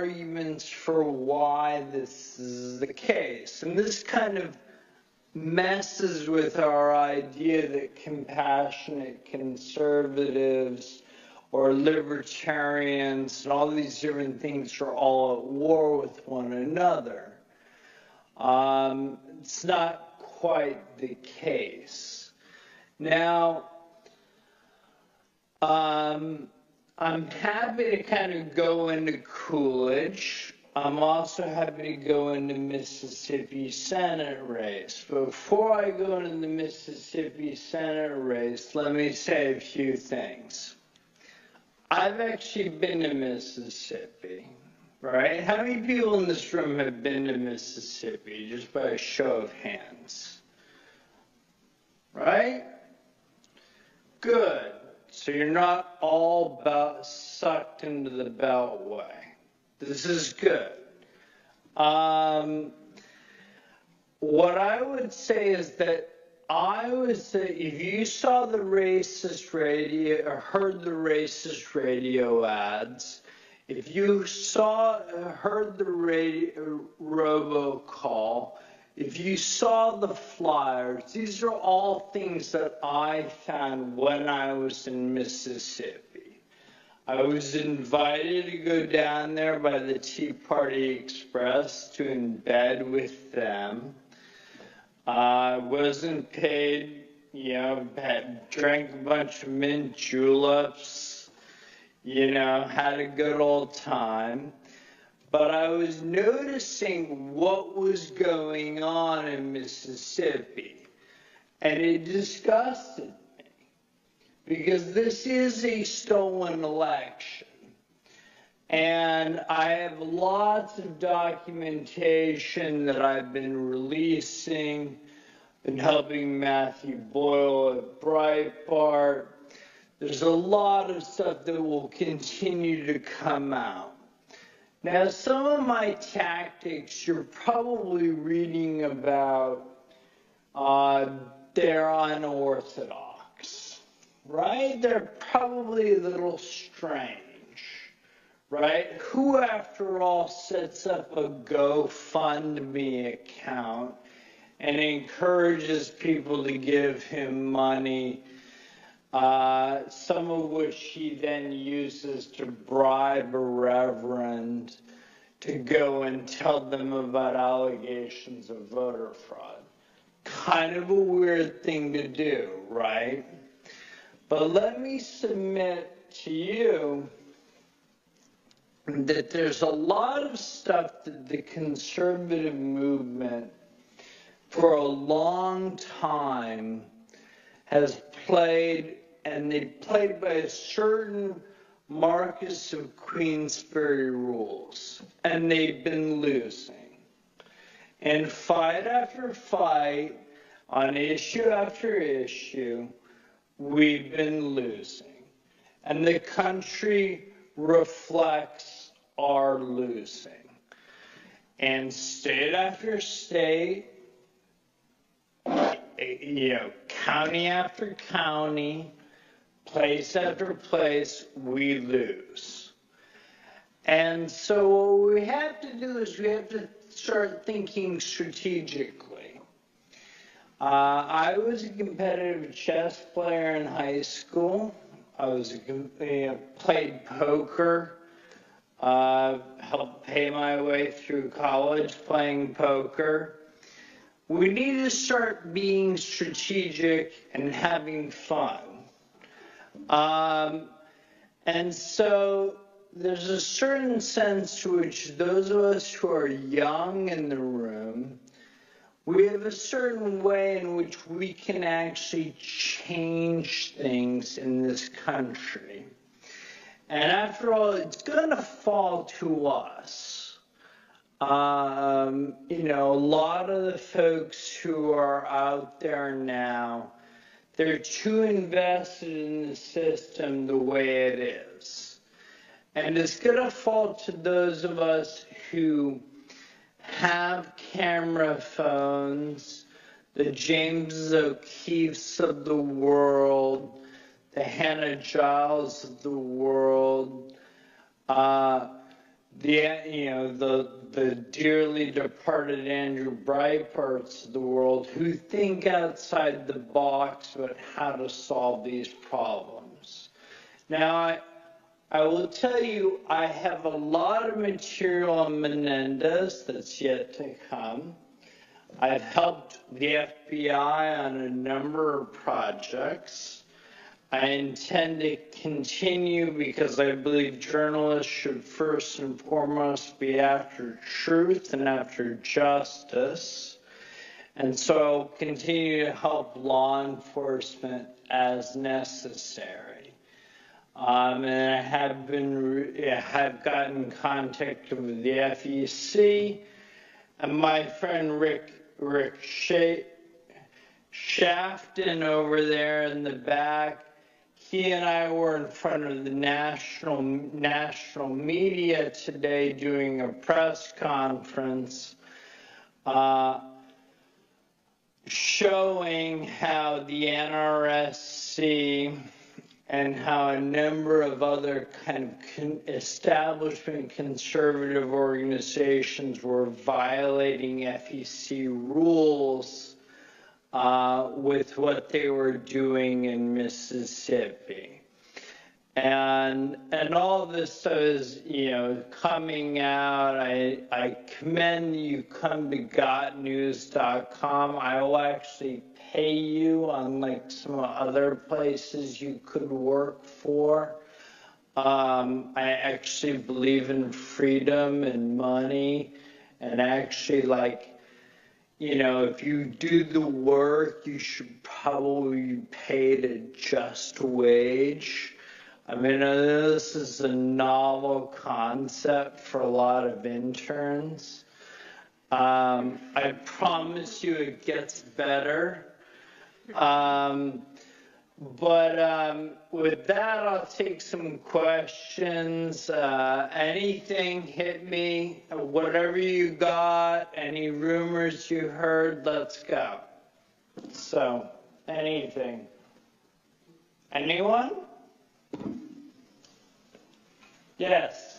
arguments for why this is the case. And this kind of messes with our idea that compassionate conservatives or libertarians and all these different things are all at war with one another. It's not quite the case. Now, I'm happy to kind of go into Coolidge. I'm also happy to go into Mississippi Senate race. But before I go into the Mississippi Senate race, let me say a few things. I've actually been to Mississippi, right? How many people in this room have been to Mississippi, just by a show of hands? Right? Good. So you're not all sucked into the Beltway. This is good. What I would say is that if you saw the racist radio or heard the racist radio ads, if you heard the robocall, if you saw the flyers, these are all things that I found when I was in Mississippi. I was invited to go down there by the Tea Party Express to embed with them. I wasn't paid, drank a bunch of mint juleps, had a good old time. But I was noticing what was going on in Mississippi, and it disgusted me, because this is a stolen election. And I have lots of documentation that I've been releasing, been helping Matthew Boyle at Breitbart. There's a lot of stuff that will continue to come out. Now, some of my tactics you're probably reading about, they're unorthodox, right? They're probably a little strange. Right? Who, after all, sets up a GoFundMe account and encourages people to give him money, some of which he then uses to bribe a reverend to go and tell them about allegations of voter fraud? Kind of a weird thing to do, right? But let me submit to you that there's a lot of stuff that the conservative movement for a long time has played, and they played by a certain Marquess of Queensberry rules, and they've been losing. And fight after fight, on issue after issue, we've been losing. And the country reflects our losing. And state after state, county after county, place after place, we lose. And so what we have to do is we have to start thinking strategically. I was a competitive chess player in high school. I played poker, helped pay my way through college playing poker. We need to start being strategic and having fun. And so there's a certain sense to which those of us who are young in the room, we have a certain way in which we can actually change things in this country. And after all, it's going to fall to us. A lot of the folks who are out there now, they're too invested in the system the way it is. And it's going to fall to those of us who have camera phones, the James O'Keeffes of the world, the Hannah Giles of the world, the dearly departed Andrew Breitbarts of the world who think outside the box about how to solve these problems. Now, I will tell you, I have a lot of material on Menendez that's yet to come. I've helped the FBI on a number of projects. I intend to continue because I believe journalists should first and foremost be after truth and after justice. And so I'll continue to help law enforcement as necessary. And I have gotten in contact with the FEC, and my friend Rick Shafton over there in the back. He and I were in front of the national media today doing a press conference showing how the NRSC and how a number of other kind of establishment conservative organizations were violating FEC rules with what they were doing in Mississippi. And all this is, coming out. I commend you come to gotnews.com. I will actually pay you, unlike some other places you could work for. I actually believe in freedom and money, and actually if you do the work, you should probably be paid a just wage. I mean, I know this is a novel concept for a lot of interns. I promise you it gets better. With that, I'll take some questions. Anything, hit me. Whatever you got, any rumors you heard, let's go. So, anything. Anyone? Yes.